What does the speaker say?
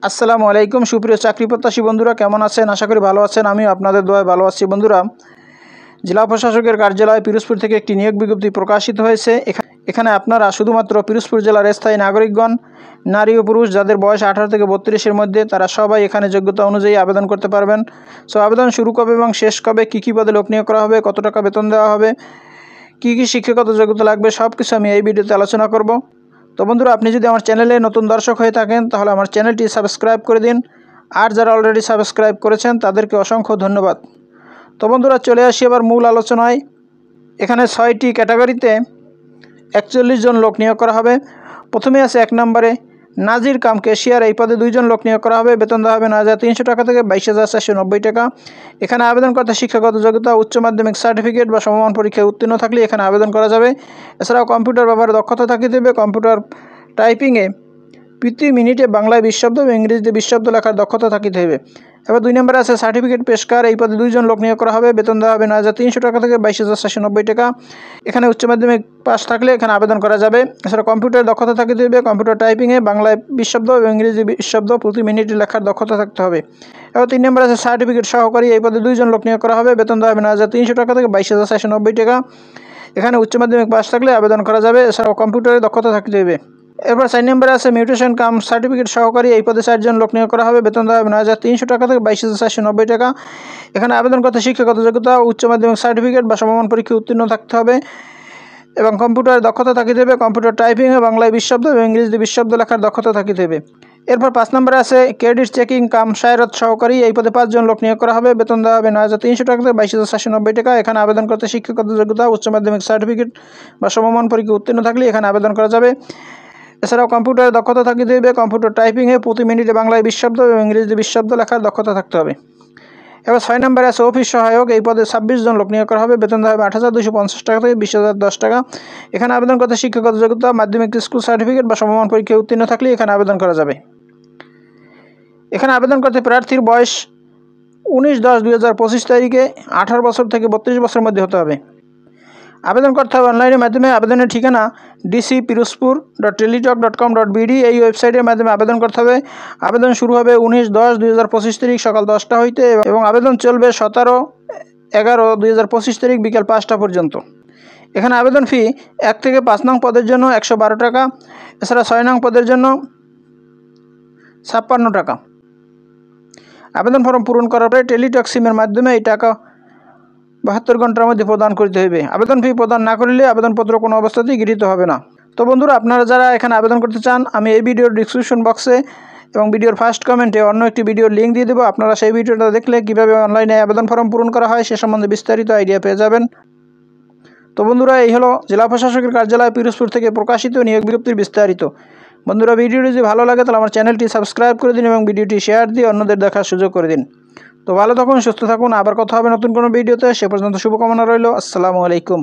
আসসালামু আলাইকুম সুপ্রিয় চাকরি প্রত্যাশী বন্ধুরা, কেমন আছেন? আশা করি ভালো আছেন। আমি আপনাদের দোয়ায় ভালো আছি। বন্ধুরা, জেলা প্রশাসকের কার্যালয় পিরোজপুর থেকে একটি নিয়োগ বিজ্ঞপ্তি প্রকাশিত হয়েছে। এখানে আপনারা শুধুমাত্র পিরোজপুর জেলার স্থায়ী নাগরিকগণ, নারী ও পুরুষ যাদের বয়স 18 থেকে 32-এর মধ্যে, তারা সবাই এখানে যোগ্যতা অনুযায়ী আবেদন করতে পারবেন। সো আবেদন শুরু কবে এবং শেষ কবে, কী পদে লোক নিয়োগ করা হবে, কত টাকা বেতন দেওয়া হবে, কী শিক্ষাগত যোগ্যতা লাগবে, সব কিছু আমি এই ভিডিওতে আলোচনা করব। তো বন্ধুরা, আপনি যদি আমার চ্যানেলে নতুন দর্শক হয়ে থাকেন তাহলে আমার চ্যানেলটি সাবস্ক্রাইব করে দিন, আর যারা অলরেডি সাবস্ক্রাইব করেছেন তাদেরকে অসংখ্য ধন্যবাদ। তো বন্ধুরা, চলে আসি এবার মূল আলোচনায়। এখানে 6টি ক্যাটাগরিতে 41 জন লোক নিয়োগ করা হবে। প্রথমে আছে 1 নম্বরে নাজির কাম ক্যাশিয়ার। এই পদে 2 জন লোক নিয়োগ করা হবে। বেতন দেওয়া হবে 9,300 টাকা থেকে 22,490 টাকা। এখানে আবেদন করতে শিক্ষাগত যোগ্যতা উচ্চ মাধ্যমিক সার্টিফিকেট বা সমমান পরীক্ষায় উত্তীর্ণ থাকলে এখানে আবেদন করা যাবে। এছাড়াও কম্পিউটার ব্যাপারে দক্ষতা থাকিতে হবে। কম্পিউটার টাইপিংয়ে প্রতি মিনিটে বাংলায় 20 শব্দ এবং ইংরেজিতে 20 শব্দ লেখার দক্ষতা থাকিতে হবে। এবার 2 নম্বরে আছে সার্টিফিকেট পেশকার। এই পদে 2 জন লোক নিয়োগ করা হবে। বেতন দেওয়া হবে 9,300 টাকা থেকে 22,490 টাকা। এখানে উচ্চ মাধ্যমিক পাস থাকলে এখানে আবেদন করা যাবে। এছাড়া কম্পিউটার দক্ষতা থাকিতে হবে। কম্পিউটার টাইপিংয়ে বাংলায় 20 শব্দ এবং ইংরেজি 20 শব্দ প্রতি মিনিটে লেখার দক্ষতা থাকতে হবে। এবার 3 নম্বরে আছে সার্টিফিকেট সহকারী। এই পদে 2 জন লোক নিয়োগ করা হবে। বেতন দেওয়া হবে 9,300 টাকা থেকে 22,490 টাকা। এখানে উচ্চ মাধ্যমিক পাস থাকলে আবেদন করা যাবে। এছাড়াও কম্পিউটারে দক্ষতা থাকতে হবে। এরপর 4 নম্বরে আছে মিউটেশন কাম সার্টিফিকেট সহকারী। এই পদে 4 জন লোক নিয়োগ করা হবে। বেতন দেওয়া হবে 9,300 টাকা থেকে 22,490 টাকা। এখানে আবেদন করতে শিক্ষাগত যোগ্যতা উচ্চ মাধ্যমিক সার্টিফিকেট বা সমমান পরীক্ষায় উত্তীর্ণ থাকতে হবে এবং কম্পিউটারে দক্ষতা থাকিতে হবে। কম্পিউটার টাইপিংয়ে বাংলায় 20 শব্দ এবং ইংরেজিতে 20 শব্দ লেখার দক্ষতা থাকিতে হবে। এরপর 5 নম্বরে আছে ক্রেডিট চেকিং কাম সায়রত সহকারী। এই পদে 5 জন লোক নিয়োগ করা হবে। বেতন দেওয়া হবে 9,300 টাকা থেকে 22,490 টাকা। এখানে আবেদন করতে শিক্ষাগত যোগ্যতা উচ্চ মাধ্যমিক সার্টিফিকেট বা সমমান পরীক্ষায় উত্তীর্ণ থাকলে এখানে আবেদন করা যাবে। এছাড়াও কম্পিউটারে দক্ষতা থাকিতে হবে। কম্পিউটার টাইপিংয়ে প্রতি মিনিটে বাংলায় 20 শব্দ এবং ইংরেজিতে 20 শব্দ লেখার দক্ষতা থাকতে হবে। এবার 6 নম্বরে আছে অফিস সহায়ক। এই পদে 26 জন লোক নিয়োগ করা হবে। বেতন দেওয়া হবে 8,250 টাকা থেকে 20,010 টাকা। এখানে আবেদন করতে শিক্ষাগত যোগ্যতা মাধ্যমিক স্কুল সার্টিফিকেট বা সমমান পরীক্ষায় উত্তীর্ণ থাকলে এখানে আবেদন করা যাবে। এখানে আবেদন করতে প্রার্থীর বয়স 19/10/2025 তারিখে 18 বছর থেকে 32 বছরের মধ্যে হতে হবে। আবেদন করতে হবে অনলাইনের মাধ্যমে। আবেদনের ঠিকানা dcpirozpur.teletalk.com.bd এই ওয়েবসাইটের মাধ্যমে আবেদন করতে হবে। আবেদন শুরু হবে 19/10/2025 তারিখ সকাল 10টা হইতে এবং আবেদন চলবে 17/11/2025 তারিখ বিকাল 5টা পর্যন্ত। এখানে আবেদন ফি 1 থেকে 5 নং পদের জন্য 112 টাকা। এছাড়া 6 নং পদের জন্য 56 টাকা। আবেদন ফর্ম পূরণ করার পরে টেলিটক সিমের মাধ্যমে এই টাকা 72 ঘন্টার মধ্যে প্রদান করতে হবে। আবেদন ফি প্রদান না করলে আবেদনপত্র কোনো অবস্থাতেই গৃহীত হবে না। তো বন্ধুরা, আপনারা যারা এখানে আবেদন করতে চান, আমি এই ভিডিওর ডিসক্রিপশন বক্সে এবং ভিডিওর ফার্স্ট কমেন্টে অন্য একটি ভিডিওর লিঙ্ক দিয়ে দেবো। আপনারা সেই ভিডিওটা দেখলে কীভাবে অনলাইনে আবেদন ফর্ম পূরণ করা হয় সে সম্বন্ধে বিস্তারিত আইডিয়া পেয়ে যাবেন। তো বন্ধুরা, এই হলো জেলা প্রশাসকের কার্যালয় পিরোজপুর থেকে প্রকাশিত নিয়োগ বিজ্ঞপ্তির বিস্তারিত। বন্ধুরা, ভিডিওটি যদি ভালো লাগে তাহলে আমার চ্যানেলটি সাবস্ক্রাইব করে দিন এবং ভিডিওটি শেয়ার দিয়ে অন্যদের দেখার সুযোগ করে দিন। তো ভালো থাকুন, সুস্থ থাকুন। আবার কথা হবে নতুন কোনো ভিডিওতে। সে পর্যন্ত শুভকামনা রইল। আসসালামু আলাইকুম।